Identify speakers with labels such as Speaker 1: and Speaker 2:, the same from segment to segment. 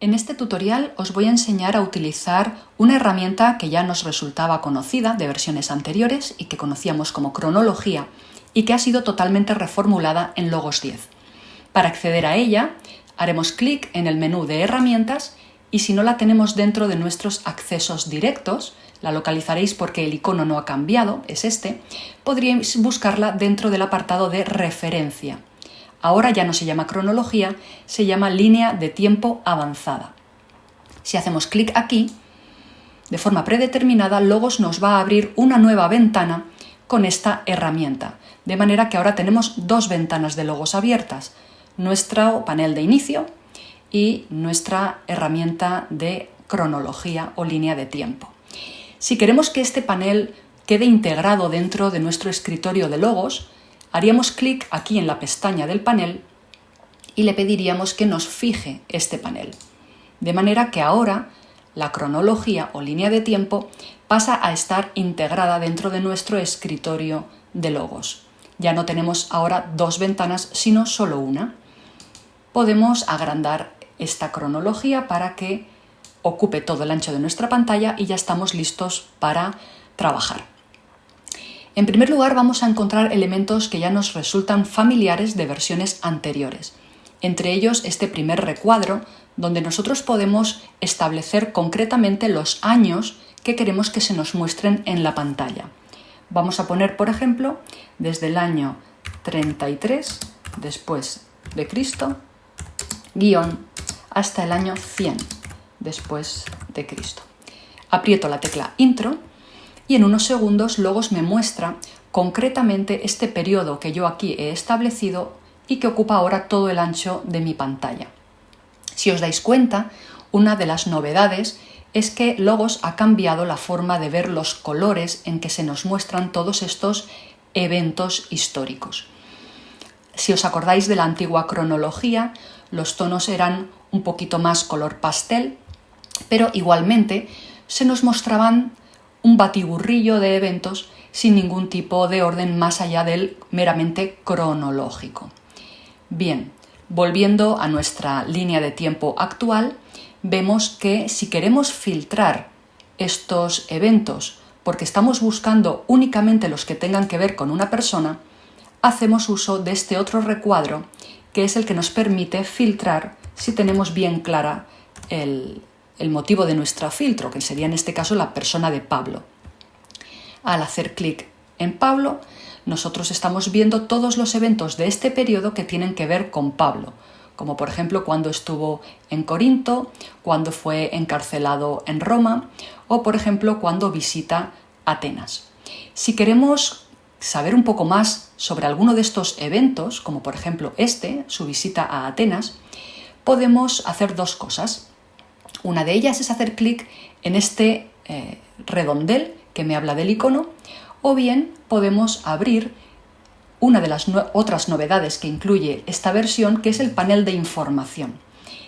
Speaker 1: En este tutorial os voy a enseñar a utilizar una herramienta que ya nos resultaba conocida de versiones anteriores y que conocíamos como cronología y que ha sido totalmente reformulada en Logos 10. Para acceder a ella, haremos clic en el menú de herramientas y si no la tenemos dentro de nuestros accesos directos, la localizaréis porque el icono no ha cambiado, es este, podríais buscarla dentro del apartado de referencia. Ahora ya no se llama cronología, se llama línea de tiempo avanzada. Si hacemos clic aquí, de forma predeterminada, Logos nos va a abrir una nueva ventana con esta herramienta, de manera que ahora tenemos dos ventanas de Logos abiertas, nuestro panel de inicio y nuestra herramienta de cronología o línea de tiempo. Si queremos que este panel quede integrado dentro de nuestro escritorio de Logos, haríamos clic aquí en la pestaña del panel y le pediríamos que nos fije este panel. De manera que ahora la cronología o línea de tiempo pasa a estar integrada dentro de nuestro escritorio de Logos. Ya no tenemos ahora dos ventanas, sino solo una. Podemos agrandar esta cronología para que ocupe todo el ancho de nuestra pantalla y ya estamos listos para trabajar. En primer lugar, vamos a encontrar elementos que ya nos resultan familiares de versiones anteriores. Entre ellos, este primer recuadro, donde nosotros podemos establecer concretamente los años que queremos que se nos muestren en la pantalla. Vamos a poner, por ejemplo, desde el año 33 después de Cristo, guión, hasta el año 100 después de Cristo. Aprieto la tecla Intro y en unos segundos Logos me muestra concretamente este periodo que yo aquí he establecido y que ocupa ahora todo el ancho de mi pantalla. Si os dais cuenta, una de las novedades es que Logos ha cambiado la forma de ver los colores en que se nos muestran todos estos eventos históricos. Si os acordáis de la antigua cronología, los tonos eran un poquito más color pastel, pero igualmente se nos mostraban un batiburrillo de eventos sin ningún tipo de orden más allá del meramente cronológico. Bien, volviendo a nuestra línea de tiempo actual, vemos que si queremos filtrar estos eventos porque estamos buscando únicamente los que tengan que ver con una persona, hacemos uso de este otro recuadro que es el que nos permite filtrar si tenemos bien clara el motivo de nuestro filtro, que sería en este caso la persona de Pablo. Al hacer clic en Pablo, nosotros estamos viendo todos los eventos de este periodo que tienen que ver con Pablo, como por ejemplo cuando estuvo en Corinto, cuando fue encarcelado en Roma o por ejemplo cuando visita Atenas. Si queremos saber un poco más sobre alguno de estos eventos, como por ejemplo su visita a Atenas, podemos hacer dos cosas. Una de ellas es hacer clic en este redondel que me habla del icono, o bien podemos abrir una de las otras novedades que incluye esta versión, que es el panel de información.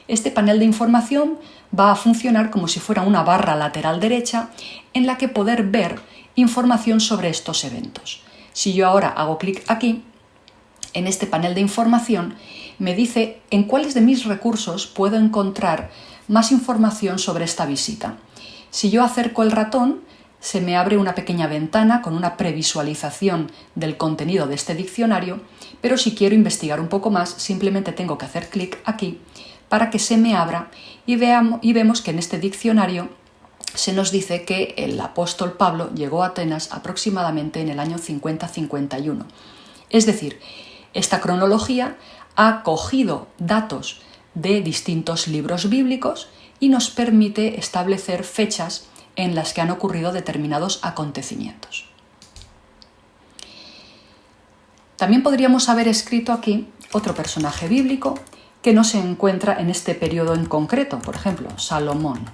Speaker 1: Este panel de información va a funcionar como si fuera una barra lateral derecha en la que poder ver información sobre estos eventos. Si yo ahora hago clic aquí, en este panel de información, me dice en cuáles de mis recursos puedo encontrar más información sobre esta visita. Si yo acerco el ratón, se me abre una pequeña ventana con una previsualización del contenido de este diccionario, pero si quiero investigar un poco más, simplemente tengo que hacer clic aquí para que se me abra y vemos que en este diccionario se nos dice que el apóstol Pablo llegó a Atenas aproximadamente en el año 50-51. Es decir, esta cronología ha cogido datos de distintos libros bíblicos y nos permite establecer fechas en las que han ocurrido determinados acontecimientos. También podríamos haber escrito aquí otro personaje bíblico que no se encuentra en este periodo en concreto, por ejemplo, Salomón.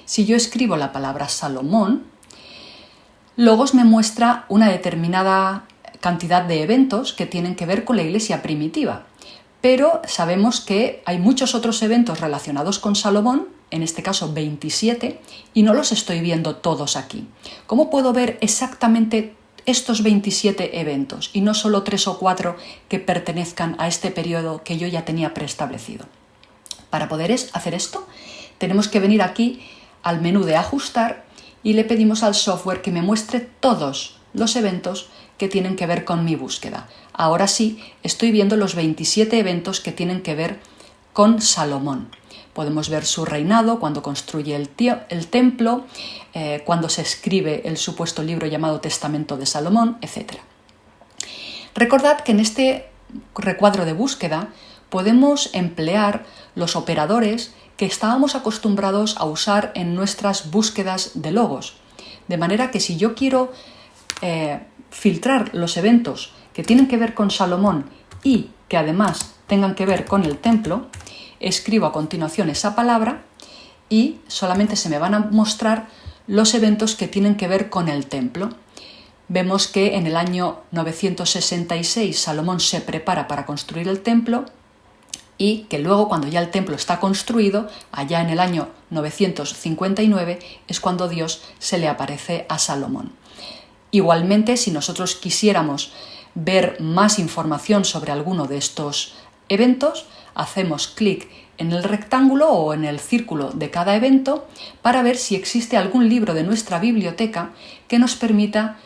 Speaker 1: Si yo escribo la palabra Salomón, Logos me muestra una determinada cantidad de eventos que tienen que ver con la iglesia primitiva, pero sabemos que hay muchos otros eventos relacionados con Salomón, en este caso 27, y no los estoy viendo todos aquí. ¿Cómo puedo ver exactamente estos 27 eventos y no solo 3 o 4 que pertenezcan a este periodo que yo ya tenía preestablecido? Para poder hacer esto, tenemos que venir aquí al menú de ajustar y le pedimos al software que me muestre todos los eventos que tienen que ver con mi búsqueda. Ahora sí, estoy viendo los 27 eventos que tienen que ver con Salomón. Podemos ver su reinado, cuando construye el templo, cuando se escribe el supuesto libro llamado Testamento de Salomón, etc. Recordad que en este recuadro de búsqueda podemos emplear los operadores que estábamos acostumbrados a usar en nuestras búsquedas de logos. De manera que si yo quiero filtrar los eventos que tienen que ver con Salomón y que además tengan que ver con el templo, escribo a continuación esa palabra y solamente se me van a mostrar los eventos que tienen que ver con el templo. Vemos que en el año 966 Salomón se prepara para construir el templo y que luego, cuando ya el templo está construido, allá en el año 959, es cuando Dios se le aparece a Salomón. Igualmente, si nosotros quisiéramos ver más información sobre alguno de estos eventos, hacemos clic en el rectángulo o en el círculo de cada evento para ver si existe algún libro de nuestra biblioteca que nos permita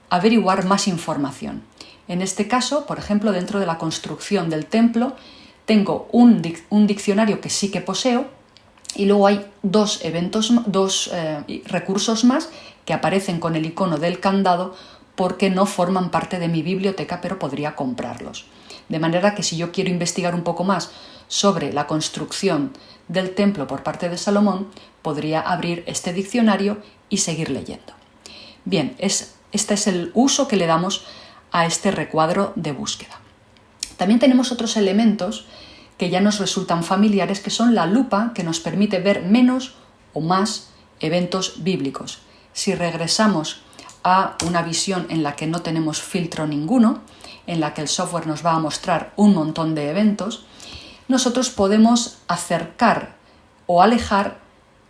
Speaker 1: averiguar más información. En este caso, por ejemplo, dentro de la construcción del templo, tengo un diccionario que sí que poseo y luego hay dos recursos más que aparecen con el icono del candado porque no forman parte de mi biblioteca, pero podría comprarlos. De manera que si yo quiero investigar un poco más sobre la construcción del templo por parte de Salomón, podría abrir este diccionario y seguir leyendo. Bien, este es el uso que le damos a este recuadro de búsqueda. También tenemos otros elementos que ya nos resultan familiares, que son la lupa, que nos permite ver menos o más eventos bíblicos. Si regresamos a una visión en la que no tenemos filtro ninguno, en la que el software nos va a mostrar un montón de eventos, nosotros podemos acercar o alejar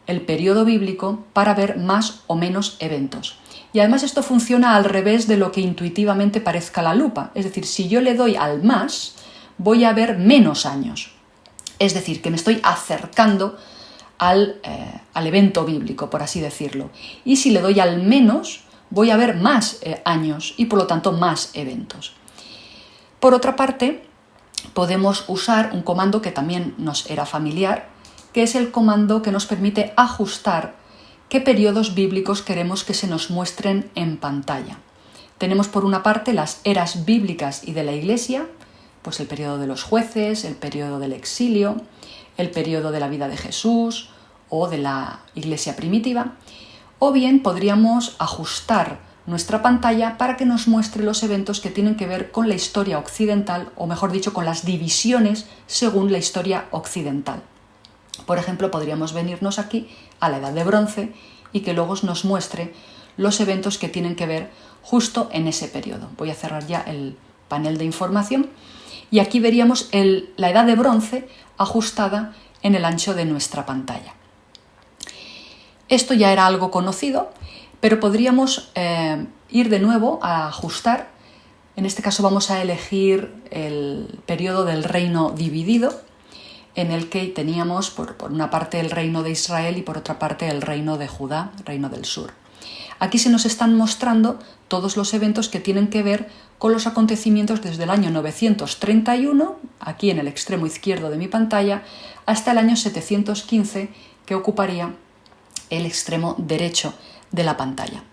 Speaker 1: el periodo bíblico para ver más o menos eventos. Y además esto funciona al revés de lo que intuitivamente parezca la lupa. Es decir, si yo le doy al más, voy a ver menos años. Es decir, que me estoy acercando al evento bíblico, por así decirlo. Y si le doy al menos, voy a ver más años y por lo tanto más eventos. Por otra parte, podemos usar un comando que también nos era familiar, que es el comando que nos permite ajustar qué periodos bíblicos queremos que se nos muestren en pantalla. Tenemos por una parte las eras bíblicas y de la Iglesia, pues el periodo de los jueces, el periodo del exilio, el periodo de la vida de Jesús o de la Iglesia primitiva, o bien podríamos ajustar nuestra pantalla para que nos muestre los eventos que tienen que ver con la historia occidental, o mejor dicho, con las divisiones según la historia occidental. Por ejemplo, podríamos venirnos aquí a la Edad de Bronce y que luego nos muestre los eventos que tienen que ver justo en ese periodo. Voy a cerrar ya el panel de información y aquí veríamos la Edad de Bronce ajustada en el ancho de nuestra pantalla. Esto ya era algo conocido, pero podríamos ir de nuevo a ajustar. En este caso vamos a elegir el periodo del reino dividido, en el que teníamos por una parte el reino de Israel y por otra parte el reino de Judá, reino del sur. Aquí se nos están mostrando todos los eventos que tienen que ver con los acontecimientos desde el año 931, aquí en el extremo izquierdo de mi pantalla, hasta el año 715, que ocuparía el extremo derecho de la pantalla.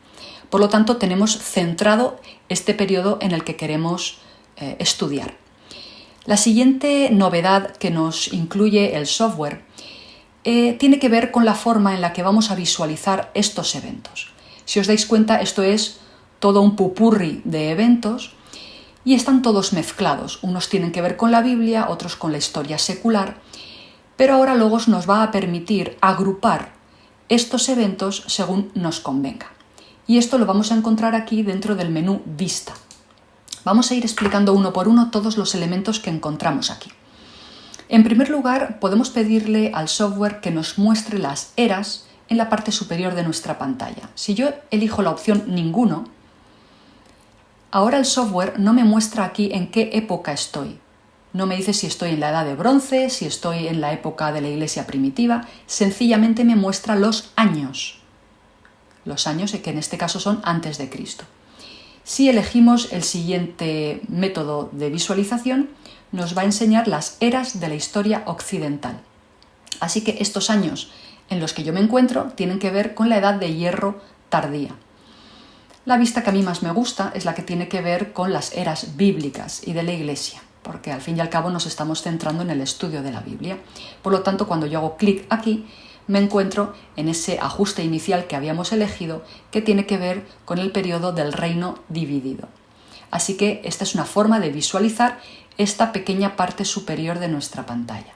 Speaker 1: Por lo tanto, tenemos centrado este periodo en el que queremos estudiar. La siguiente novedad que nos incluye el software tiene que ver con la forma en la que vamos a visualizar estos eventos. Si os dais cuenta, esto es todo un popurrí de eventos y están todos mezclados. Unos tienen que ver con la Biblia, otros con la historia secular, pero ahora Logos nos va a permitir agrupar estos eventos según nos convenga. Y esto lo vamos a encontrar aquí dentro del menú Vista. Vamos a ir explicando uno por uno todos los elementos que encontramos aquí. En primer lugar, podemos pedirle al software que nos muestre las eras en la parte superior de nuestra pantalla. Si yo elijo la opción Ninguno, ahora el software no me muestra aquí en qué época estoy. No me dice si estoy en la edad de bronce, si estoy en la época de la iglesia primitiva, sencillamente me muestra los años que en este caso son antes de Cristo. Si elegimos el siguiente método de visualización, nos va a enseñar las eras de la historia occidental. Así que estos años en los que yo me encuentro tienen que ver con la edad de hierro tardía. La vista que a mí más me gusta es la que tiene que ver con las eras bíblicas y de la Iglesia, porque al fin y al cabo nos estamos centrando en el estudio de la Biblia. Por lo tanto, cuando yo hago clic aquí, me encuentro en ese ajuste inicial que habíamos elegido, que tiene que ver con el periodo del reino dividido. Así que esta es una forma de visualizar esta pequeña parte superior de nuestra pantalla.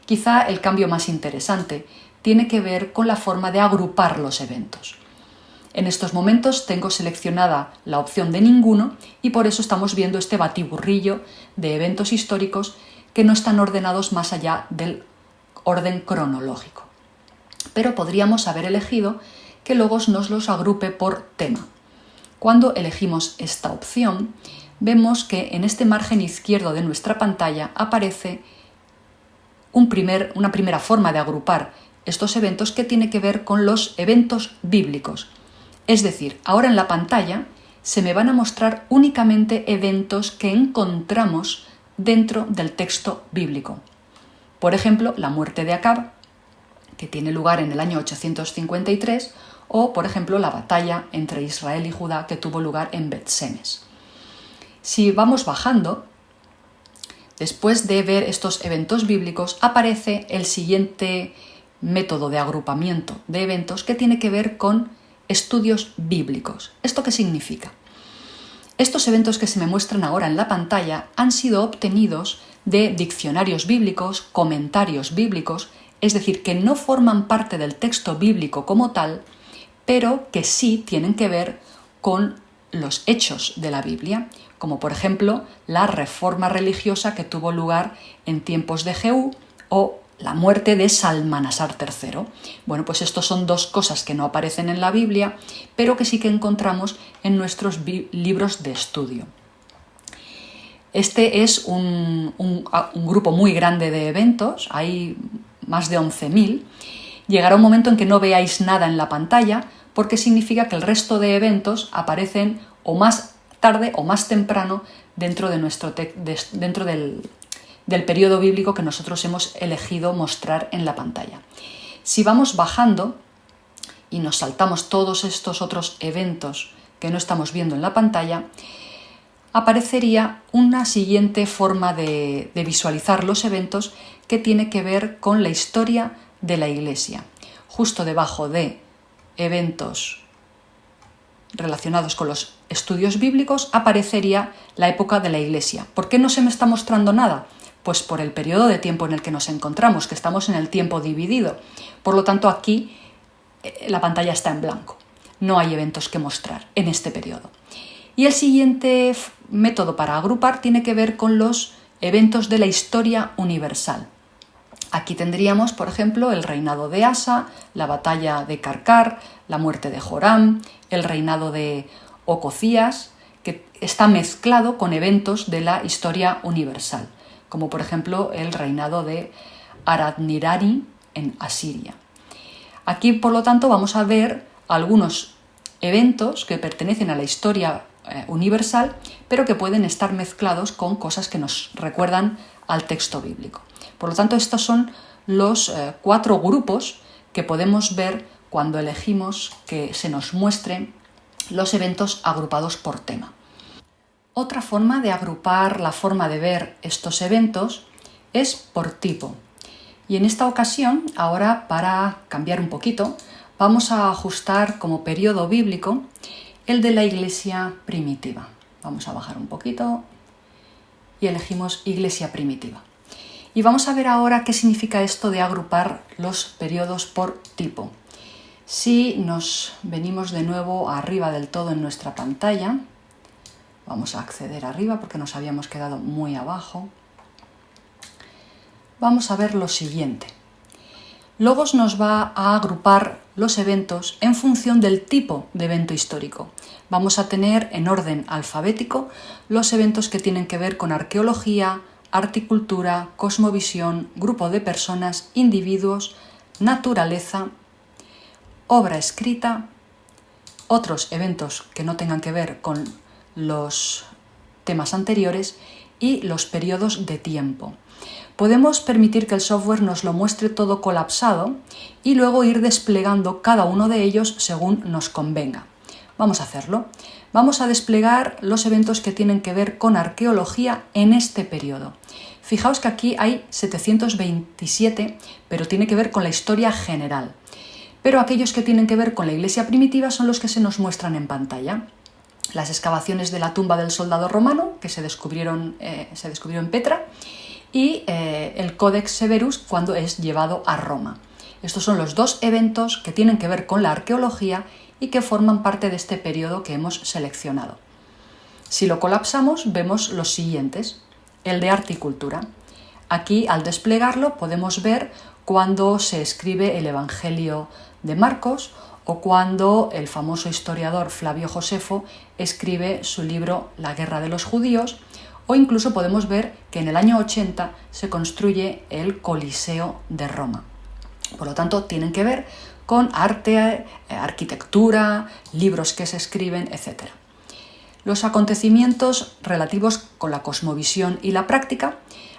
Speaker 1: Quizá el cambio más interesante tiene que ver con la forma de agrupar los eventos. En estos momentos tengo seleccionada la opción de ninguno y por eso estamos viendo este batiburrillo de eventos históricos que no están ordenados más allá del orden cronológico. Pero podríamos haber elegido que Logos nos los agrupe por tema. Cuando elegimos esta opción, vemos que en este margen izquierdo de nuestra pantalla aparece una primera forma de agrupar estos eventos que tiene que ver con los eventos bíblicos. Es decir, ahora en la pantalla se me van a mostrar únicamente eventos que encontramos dentro del texto bíblico. Por ejemplo, la muerte de Acab, que tiene lugar en el año 853, o, por ejemplo, la batalla entre Israel y Judá que tuvo lugar en Bet-Semes. Si vamos bajando, después de ver estos eventos bíblicos, aparece el siguiente método de agrupamiento de eventos que tiene que ver con estudios bíblicos. ¿Esto qué significa? Estos eventos que se me muestran ahora en la pantalla han sido obtenidos de diccionarios bíblicos, comentarios bíblicos, es decir, que no forman parte del texto bíblico como tal, pero que sí tienen que ver con los hechos de la Biblia, como por ejemplo la reforma religiosa que tuvo lugar en tiempos de Jehú o la muerte de Salmanasar III. Bueno, pues estos son dos cosas que no aparecen en la Biblia, pero que sí que encontramos en nuestros libros de estudio. Este es un grupo muy grande de eventos, hay más de 11.000. Llegará un momento en que no veáis nada en la pantalla, porque significa que el resto de eventos aparecen o más tarde o más temprano dentro del periodo bíblico que nosotros hemos elegido mostrar en la pantalla. Si vamos bajando y nos saltamos todos estos otros eventos que no estamos viendo en la pantalla, aparecería una siguiente forma de visualizar los eventos que tiene que ver con la historia de la Iglesia. Justo debajo de eventos relacionados con los estudios bíblicos aparecería la época de la Iglesia. ¿Por qué no se me está mostrando nada? Pues por el periodo de tiempo en el que nos encontramos, que estamos en el tiempo dividido. Por lo tanto, aquí la pantalla está en blanco. No hay eventos que mostrar en este periodo. Y el siguiente método para agrupar tiene que ver con los eventos de la historia universal. Aquí tendríamos, por ejemplo, el reinado de Asa, la batalla de Karkar, la muerte de Joram, el reinado de Ococías, que está mezclado con eventos de la historia universal, como por ejemplo el reinado de Aradnirari en Asiria. Aquí, por lo tanto, vamos a ver algunos eventos que pertenecen a la historia universal, pero que pueden estar mezclados con cosas que nos recuerdan al texto bíblico. Por lo tanto, estos son los 4 grupos que podemos ver cuando elegimos que se nos muestren los eventos agrupados por tema. Otra forma de agrupar la forma de ver estos eventos es por tipo. Y en esta ocasión, ahora para cambiar un poquito, vamos a ajustar como periodo bíblico el de la Iglesia primitiva. Vamos a bajar un poquito y elegimos Iglesia primitiva. Y vamos a ver ahora qué significa esto de agrupar los periodos por tipo. Si nos venimos de nuevo arriba del todo en nuestra pantalla, vamos a acceder arriba porque nos habíamos quedado muy abajo. Vamos a ver lo siguiente. Logos nos va a agrupar los eventos en función del tipo de evento histórico. Vamos a tener en orden alfabético los eventos que tienen que ver con arqueología, articultura, cosmovisión, grupo de personas, individuos, naturaleza, obra escrita, otros eventos que no tengan que ver con los temas anteriores y los periodos de tiempo. Podemos permitir que el software nos lo muestre todo colapsado y luego ir desplegando cada uno de ellos según nos convenga. Vamos a hacerlo. Vamos a desplegar los eventos que tienen que ver con arqueología en este periodo. Fijaos que aquí hay 727, pero tiene que ver con la historia general. Pero aquellos que tienen que ver con la iglesia primitiva son los que se nos muestran en pantalla. Las excavaciones de la tumba del soldado romano, que se descubrió en Petra, y el Codex Severus cuando es llevado a Roma. Estos son los dos eventos que tienen que ver con la arqueología y que forman parte de este periodo que hemos seleccionado. Si lo colapsamos, vemos los siguientes. El de arte y cultura. Aquí, al desplegarlo, podemos ver cuando se escribe el Evangelio de Marcos o cuando el famoso historiador Flavio Josefo escribe su libro La guerra de los judíos, o incluso podemos ver que en el año 80 se construye el Coliseo de Roma. Por lo tanto, tienen que ver con arte, arquitectura, libros que se escriben, etc. Los acontecimientos relativos con la cosmovisión y la práctica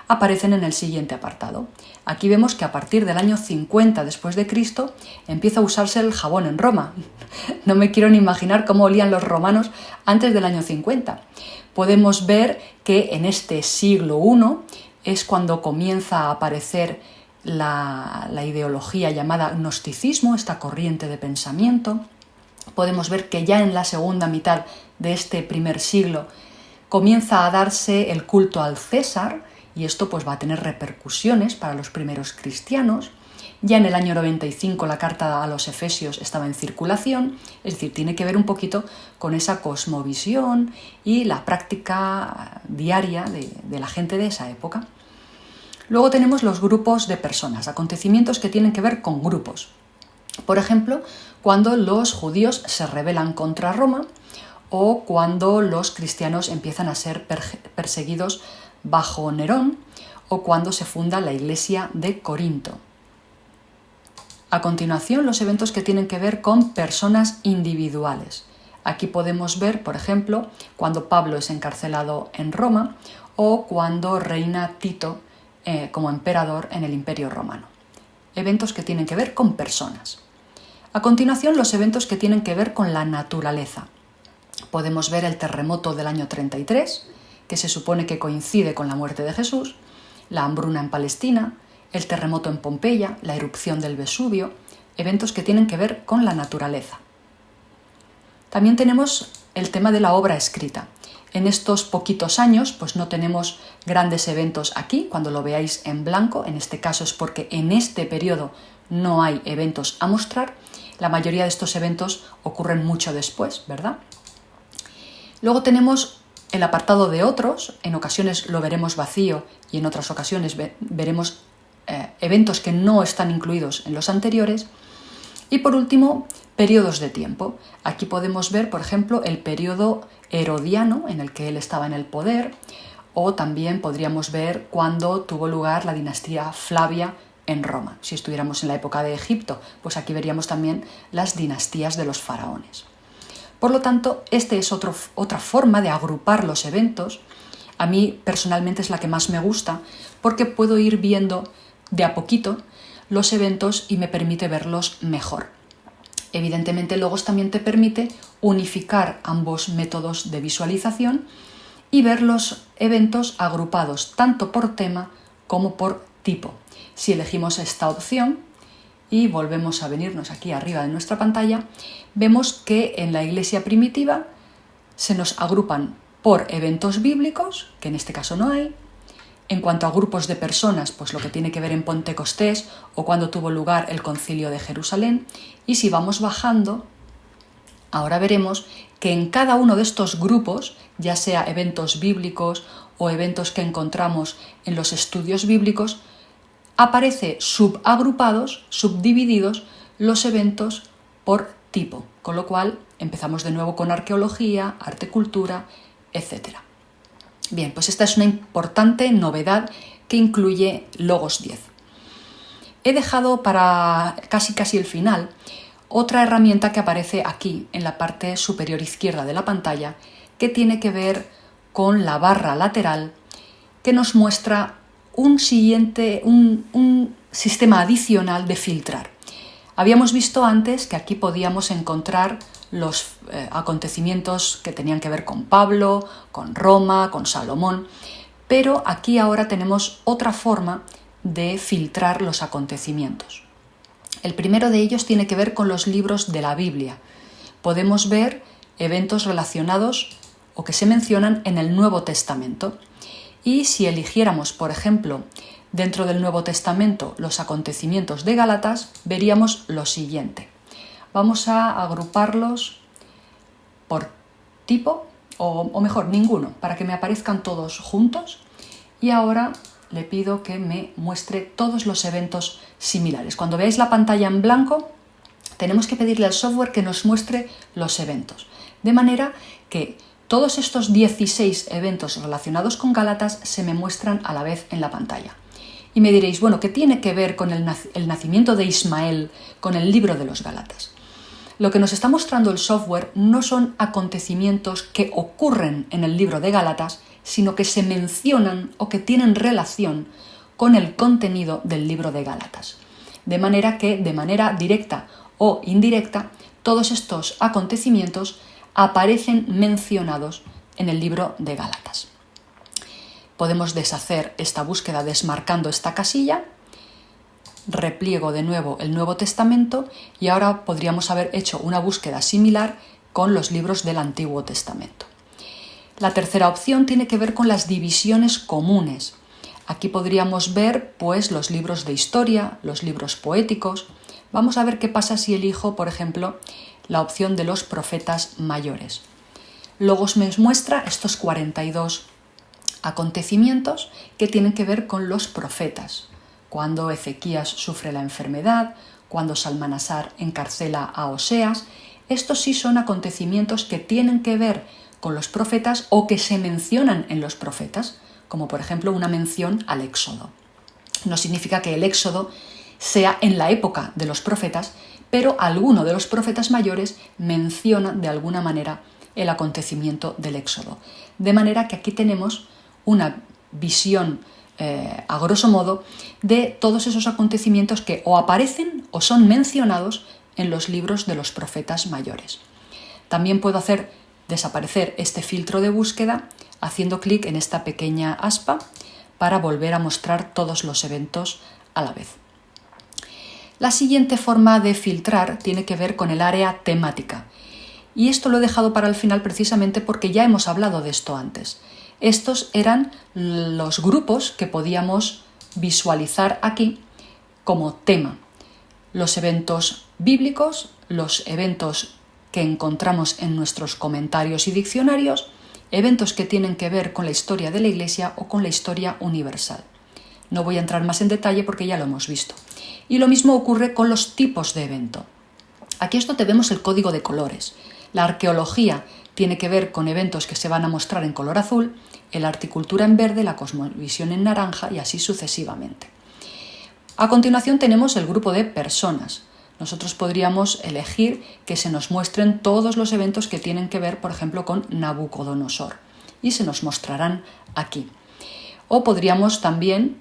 Speaker 1: aparecen en el siguiente apartado. Aquí vemos que a partir del año 50 después de Cristo empieza a usarse el jabón en Roma. No me quiero ni imaginar cómo olían los romanos antes del año 50. Podemos ver que en este siglo I es cuando comienza a aparecer la ideología llamada gnosticismo, esta corriente de pensamiento. Podemos ver que ya en la segunda mitad de este primer siglo comienza a darse el culto al César, y esto pues va a tener repercusiones para los primeros cristianos. Ya en el año 95 la carta a los Efesios estaba en circulación, es decir, tiene que ver un poquito con esa cosmovisión y la práctica diaria de la gente de esa época. Luego tenemos los grupos de personas, acontecimientos que tienen que ver con grupos. Por ejemplo, cuando los judíos se rebelan contra Roma o cuando los cristianos empiezan a ser perseguidos bajo Nerón o cuando se funda la iglesia de Corinto. A continuación, los eventos que tienen que ver con personas individuales. Aquí podemos ver, por ejemplo, cuando Pablo es encarcelado en Roma o cuando reina Tito como emperador en el Imperio Romano. Eventos que tienen que ver con personas. A continuación, los eventos que tienen que ver con la naturaleza. Podemos ver el terremoto del año 33, que se supone que coincide con la muerte de Jesús, la hambruna en Palestina, el terremoto en Pompeya, la erupción del Vesubio, eventos que tienen que ver con la naturaleza. También tenemos el tema de la obra escrita. En estos poquitos años, pues no tenemos grandes eventos aquí, cuando lo veáis en blanco, en este caso es porque en este periodo no hay eventos a mostrar. La mayoría de estos eventos ocurren mucho después, ¿verdad? Luego tenemos el apartado de otros, en ocasiones lo veremos vacío y en otras ocasiones veremos eventos que no están incluidos en los anteriores. Y por último, periodos de tiempo. Aquí podemos ver, por ejemplo, el periodo herodiano en el que él estaba en el poder, o también podríamos ver cuándo tuvo lugar la dinastía Flavia en Roma. Si estuviéramos en la época de Egipto, pues aquí veríamos también las dinastías de los faraones. Por lo tanto, esta es otra forma de agrupar los eventos. A mí personalmente es la que más me gusta porque puedo ir viendo de a poquito los eventos y me permite verlos mejor. Evidentemente, Logos también te permite unificar ambos métodos de visualización y ver los eventos agrupados tanto por tema como por tipo. Si elegimos esta opción y volvemos a venirnos aquí arriba de nuestra pantalla, vemos que en la iglesia primitiva se nos agrupan por eventos bíblicos, que en este caso no hay. En cuanto a grupos de personas, pues lo que tiene que ver en Pentecostés o cuando tuvo lugar el Concilio de Jerusalén. Y si vamos bajando, ahora veremos que en cada uno de estos grupos, ya sea eventos bíblicos o eventos que encontramos en los estudios bíblicos, aparece subagrupados, subdivididos los eventos por tipo, con lo cual empezamos de nuevo con arqueología, arte, cultura, etc. Bien, pues esta es una importante novedad que incluye Logos 10. He dejado para casi el final otra herramienta que aparece aquí en la parte superior izquierda de la pantalla, que tiene que ver con la barra lateral, que nos muestra un sistema adicional de filtrar. Habíamos visto antes que aquí podíamos encontrar los acontecimientos que tenían que ver con Pablo, con Roma, con Salomón, pero aquí ahora tenemos otra forma de filtrar los acontecimientos. El primero de ellos tiene que ver con los libros de la Biblia. Podemos ver eventos relacionados o que se mencionan en el Nuevo Testamento. Y si eligiéramos, por ejemplo, dentro del Nuevo Testamento los acontecimientos de Gálatas, veríamos lo siguiente. Vamos a agruparlos por tipo, o mejor, ninguno, para que me aparezcan todos juntos. Y ahora le pido que me muestre todos los eventos similares. Cuando veáis la pantalla en blanco, tenemos que pedirle al software que nos muestre los eventos. De manera que todos estos 16 eventos relacionados con Gálatas se me muestran a la vez en la pantalla. Y me diréis, bueno, ¿qué tiene que ver con el nacimiento de Ismael con el libro de los Gálatas? Lo que nos está mostrando el software no son acontecimientos que ocurren en el libro de Gálatas, sino que se mencionan o que tienen relación con el contenido del libro de Gálatas. De manera que, de manera directa o indirecta, todos estos acontecimientos aparecen mencionados en el libro de Gálatas. Podemos deshacer esta búsqueda desmarcando esta casilla, repliego de nuevo el Nuevo Testamento y ahora podríamos haber hecho una búsqueda similar con los libros del Antiguo Testamento. La tercera opción tiene que ver con las divisiones comunes. Aquí podríamos ver pues los libros de historia, los libros poéticos. Vamos a ver qué pasa si elijo, por ejemplo, la opción de los profetas mayores. Logos me muestra estos 42 acontecimientos que tienen que ver con los profetas. Cuando Ezequías sufre la enfermedad, cuando Salmanasar encarcela a Oseas. Estos sí son acontecimientos que tienen que ver con los profetas o que se mencionan en los profetas, como por ejemplo una mención al Éxodo. No significa que el Éxodo sea en la época de los profetas, pero alguno de los profetas mayores menciona de alguna manera el acontecimiento del Éxodo. De manera que aquí tenemos una visión a grosso modo de todos esos acontecimientos que o aparecen o son mencionados en los libros de los profetas mayores. También puedo hacer desaparecer este filtro de búsqueda haciendo clic en esta pequeña aspa para volver a mostrar todos los eventos a la vez. La siguiente forma de filtrar tiene que ver con el área temática. Y esto lo he dejado para el final precisamente porque ya hemos hablado de esto antes. Estos eran los grupos que podíamos visualizar aquí como tema. Los eventos bíblicos, los eventos que encontramos en nuestros comentarios y diccionarios, eventos que tienen que ver con la historia de la Iglesia o con la historia universal. No voy a entrar más en detalle porque ya lo hemos visto. Y lo mismo ocurre con los tipos de evento. Aquí esto vemos el código de colores. La arqueología tiene que ver con eventos que se van a mostrar en color azul, la horticultura en verde, la cosmovisión en naranja y así sucesivamente. A continuación tenemos el grupo de personas. Nosotros podríamos elegir que se nos muestren todos los eventos que tienen que ver, por ejemplo, con Nabucodonosor y se nos mostrarán aquí. O podríamos también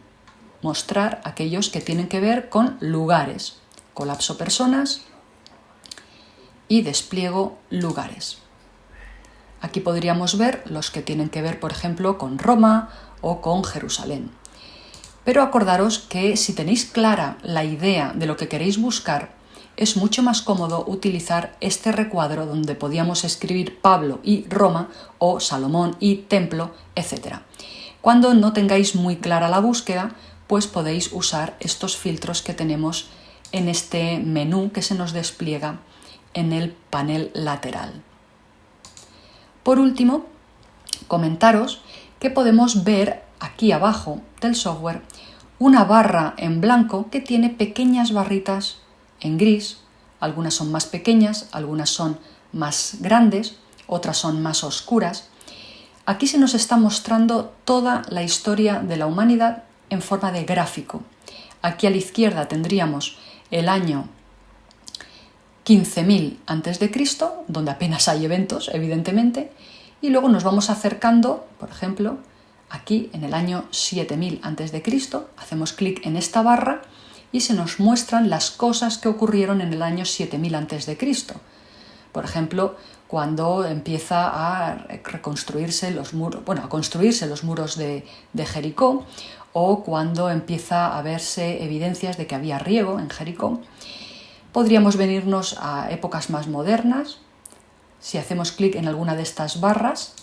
Speaker 1: mostrar aquellos que tienen que ver con lugares. Colapso personas y despliego lugares. Aquí podríamos ver los que tienen que ver, por ejemplo, con Roma o con Jerusalén. Pero acordaros que si tenéis clara la idea de lo que queréis buscar, es mucho más cómodo utilizar este recuadro donde podíamos escribir Pablo y Roma o Salomón y Templo, etc. Cuando no tengáis muy clara la búsqueda, pues podéis usar estos filtros que tenemos en este menú que se nos despliega en el panel lateral. Por último, comentaros que podemos ver aquí abajo del software una barra en blanco que tiene pequeñas barritas en gris. Algunas son más pequeñas, algunas son más grandes, otras son más oscuras. Aquí se nos está mostrando toda la historia de la humanidad en forma de gráfico. Aquí a la izquierda tendríamos el año 15.000 a.C., donde apenas hay eventos, evidentemente, y luego nos vamos acercando, por ejemplo, aquí en el año 7.000 a.C., hacemos clic en esta barra y se nos muestran las cosas que ocurrieron en el año 7.000 a.C. Por ejemplo, cuando empieza a reconstruirse los muros, a construirse los muros de Jericó, o cuando empieza a verse evidencias de que había riego en Jericó. Podríamos venirnos a épocas más modernas. Si hacemos clic en alguna de estas barras,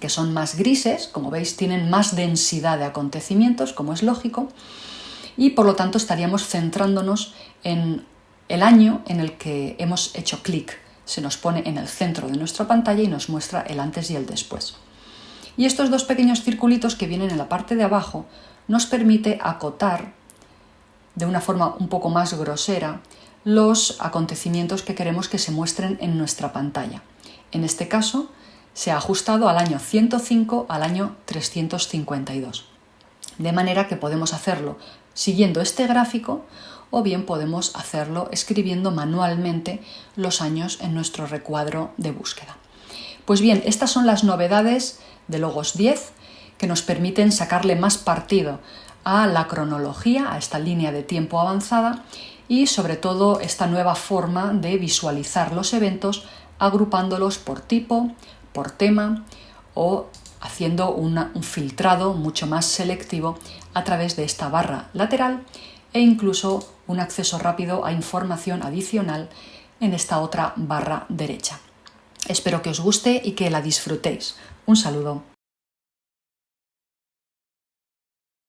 Speaker 1: que son más grises, como veis, tienen más densidad de acontecimientos, como es lógico, y por lo tanto estaríamos centrándonos en el año en el que hemos hecho clic. Se nos pone en el centro de nuestra pantalla y nos muestra el antes y el después. Y estos dos pequeños circulitos que vienen en la parte de abajo nos permite acotar de una forma un poco más grosera los acontecimientos que queremos que se muestren en nuestra pantalla. En este caso, se ha ajustado al año 105 al año 352. De manera que podemos hacerlo siguiendo este gráfico o bien podemos hacerlo escribiendo manualmente los años en nuestro recuadro de búsqueda. Pues bien, estas son las novedades de Logos 10 que nos permiten sacarle más partido a la cronología, a esta línea de tiempo avanzada y sobre todo esta nueva forma de visualizar los eventos agrupándolos por tipo, por tema o haciendo un filtrado mucho más selectivo a través de esta barra lateral e incluso un acceso rápido a información adicional en esta otra barra derecha. Espero que os guste y que la disfrutéis. Un saludo.